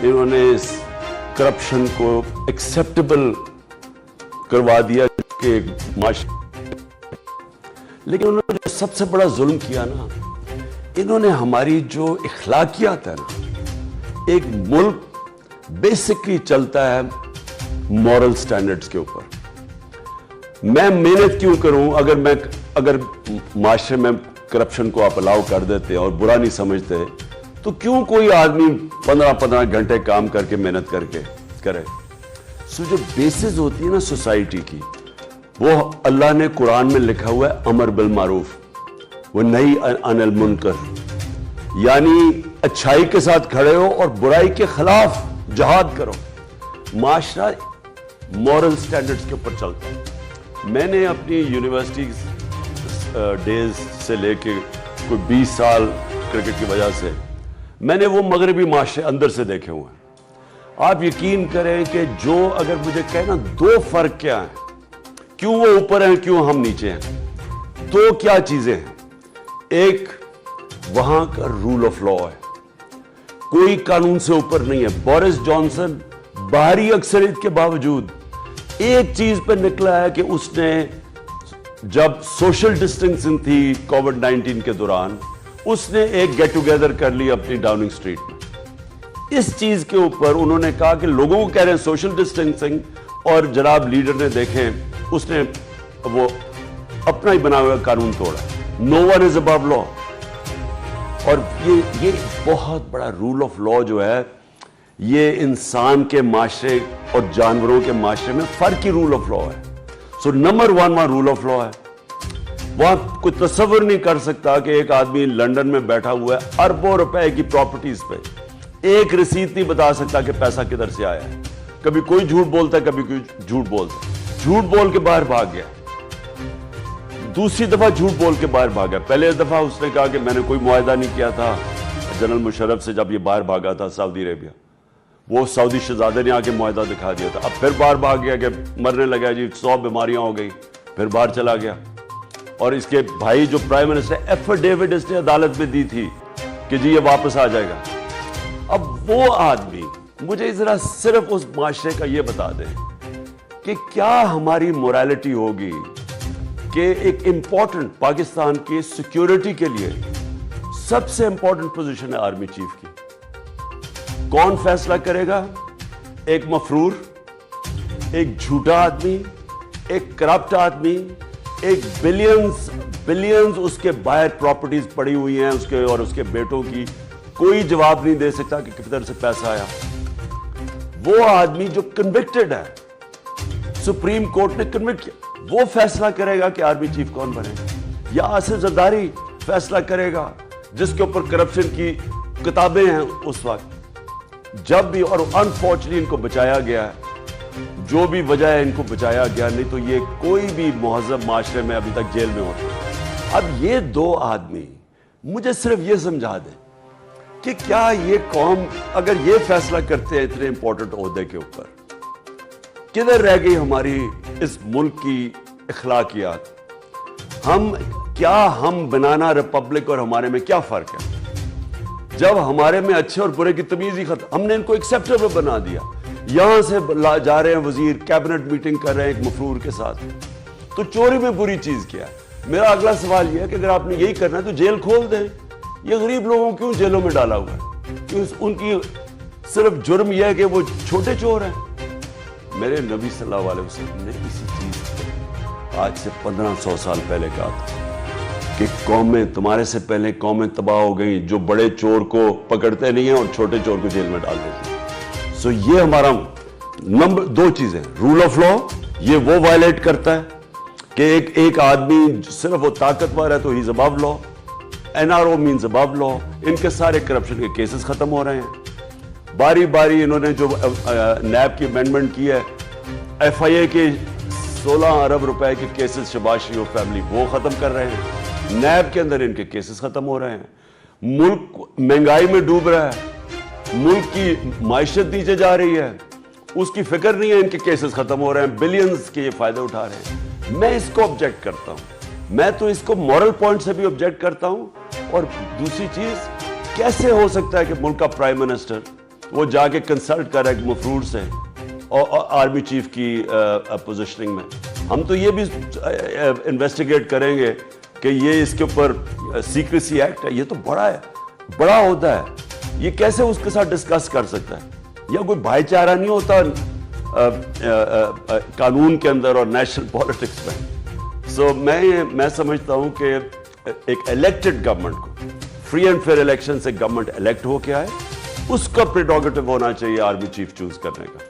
इन्होंने इस करप्शन को एक्सेप्टेबल करवा दिया कि लेकिन उन्होंने जो सबसे बड़ा जुल्म किया ना, इन्होंने हमारी जो इखलाकियात है ना, एक मुल्क बेसिकली चलता है मॉरल स्टैंडर्ड्स के ऊपर। मैं मेहनत क्यों करूं अगर माशरे में करप्शन को आप अलाउ कर देते और बुरा नहीं समझते, तो क्यों कोई आदमी 15-15 घंटे काम करके मेहनत करके करे। सो जो बेसिस होती है ना सोसाइटी की, वो अल्लाह ने कुरान में लिखा हुआ है अमर बिल मारूफ वो नही अनिल मुनकर, यानी अच्छाई के साथ खड़े हो और बुराई के खिलाफ जहाद करो। माशरा मॉरल स्टैंडर्ड्स के ऊपर चलता है। मैंने अपनी यूनिवर्सिटी डेज से लेके कोई 20 साल क्रिकेट की वजह से मैंने वो मगरबी माशरे अंदर से देखे हुए हैं। आप यकीन करें कि जो अगर मुझे कहे ना दो फर्क क्या है, क्यों वो ऊपर हैं क्यों हम नीचे हैं, दो क्या चीजें हैं। एक वहां का रूल ऑफ लॉ है, कोई कानून से ऊपर नहीं है। बोरिस जॉनसन बाहरी अक्सरियत के बावजूद एक चीज पर निकला है कि उसने जब सोशल डिस्टेंसिंग थी कोविड-19 के दौरान, उसने एक गेट टुगेदर कर ली अपनी डाउनिंग स्ट्रीट में। इस चीज के ऊपर उन्होंने कहा कि लोगों को कह रहे हैं सोशल डिस्टेंसिंग, और जनाब लीडर ने देखें उसने वो अपना ही बना हुआ कानून तोड़ा। No one is above law. और ये बहुत बड़ा रूल ऑफ लॉ जो है, ये इंसान के माशरे और जानवरों के माशरे में फर्क ही रूल ऑफ लॉ है। सो नंबर 1 वहां रूल ऑफ लॉ है। वहां कोई तस्वर नहीं कर सकता कि एक आदमी लंदन में बैठा हुआ है अरबों रुपए की प्रॉपर्टीज पे, एक रसीद नहीं बता सकता कि पैसा किधर से आया है। कभी कोई झूठ बोलता है, कभी कोई झूठ बोलता है, झूठ बोल के बाहर भाग गया, दूसरी दफा झूठ बोल के बाहर भागा। पहले दफा उसने कहा कि मैंने कोई मुआहदा नहीं किया था जनरल मुशर्रफ से, जब ये बाहर भागा था सऊदी अरेबिया, वो सऊदी शहजादे ने आके मुआहदा दिखा दिया था। अब फिर बाहर भाग गया कि मरने लगा जी, 100 बीमारियां हो गई, फिर बाहर चला गया। और इसके भाई जो प्राइम मिनिस्टर एफिडेविट इसने अदालत में दी थी कि जी ये वापस आ जाएगा। अब वो आदमी मुझे जरा सिर्फ उस माशरे का ये बता दे कि क्या हमारी मोरालिटी होगी कि एक इंपॉर्टेंट पाकिस्तान की सिक्योरिटी के लिए सबसे इंपॉर्टेंट पोजीशन है आर्मी चीफ की, कौन फैसला करेगा? एक मफरूर, एक झूठा आदमी, एक करप्ट आदमी, एक बिलियंस उसके बाहर प्रॉपर्टीज पड़ी हुई हैं उसके और उसके बेटों की, कोई जवाब नहीं दे सकता कि किधर से पैसा आया। वो आदमी जो कन्विक्टेड है, सुप्रीम कोर्ट ने कन्विक्ट किया, वो फैसला करेगा कि आर्मी चीफ कौन बनेगा, या आसिफ जरदारी फैसला करेगा जिसके ऊपर करप्शन की किताबें हैं उस वक्त जब भी। और अनफॉर्चुनेटली इनको बचाया गया है, जो भी वजह है इनको बचाया गया, नहीं तो ये कोई भी मुहज़्ज़ब माशरे में अभी तक जेल में होते। अब ये दो आदमी मुझे सिर्फ ये समझा दें कि क्या ये कौम अगर ये फैसला करते हैं इतने इंपॉर्टेंट ओहदे के ऊपर, किधर रह गई हमारी इस मुल्क की इखलाकियात? हम बनाना रिपब्लिक और हमारे में क्या फर्क है? जब हमारे में अच्छे और बुरे की तमीज ही खत्म, हमने इनको एक्सेप्टेबल बना दिया। यहां से जा रहे हैं वजीर, कैबिनेट मीटिंग कर रहे हैं एक मफरूर के साथ, तो चोरी में बुरी चीज क्या है? मेरा अगला सवाल यह है कि अगर आपने यही करना है तो जेल खोल दें। ये गरीब लोगों क्यों जेलों में डाला हुआ है? क्यों उनकी सिर्फ जुर्म यह है कि वो छोटे चोर हैं? मेरे नबी सल्लल्लाहु अलैहि वसल्लम ने इसी चीज को आज से 1500 साल पहले कहा था कि कौमें तुम्हारे से पहले कौमें तबाह हो गई जो बड़े चोर को पकड़ते नहीं है और छोटे चोर को जेल में डाल देते हैं। सो ये हमारा नंबर 2 चीजें, रूल ऑफ लॉ ये वो वायलेट करता है कि एक आदमी सिर्फ वो ताकतवर है तो he is above law, NRO means above law. इनके सारे करप्शन के केसेस खत्म हो रहे हैं। बारी बारी इन्होंने जो नैब की अमेंडमेंट की है, एफआईए के 16 अरब रुपए के केसेस शहबाज शरीफ फैमिली वो खत्म कर रहे हैं। नैब के अंदर इनके केसेस खत्म हो रहे हैं। मुल्क महंगाई में डूब रहा है, मुल्क की माइशत नीचे जा रही है, उसकी फिक्र नहीं है, इनके केसेस खत्म हो रहे हैं, बिलियंस के ये फायदे उठा रहे हैं। मैं इसको ऑब्जेक्ट करता हूं, मैं तो इसको मॉरल पॉइंट से भी ऑब्जेक्ट करता हूं। और दूसरी चीज, कैसे हो सकता है कि मुल्क का प्राइम मिनिस्टर वो जाके कंसल्ट कर रहा है मफरूर से और आर्मी चीफ की पोजीशनिंग में। हम तो ये भी इन्वेस्टिगेट करेंगे कि ये इसके ऊपर सीक्रेसी एक्ट है, ये तो बड़ा होता है, ये कैसे उसके साथ डिस्कस कर सकता है? या कोई भाईचारा नहीं होता कानून के अंदर और नेशनल पॉलिटिक्स में? सो मैं समझता हूं कि एक इलेक्टेड गवर्नमेंट को फ्री एंड फेयर इलेक्शन से गवर्नमेंट इलेक्ट होके आए, उसका प्रेरोगेटिव होना चाहिए आर्मी चीफ चूज करने का।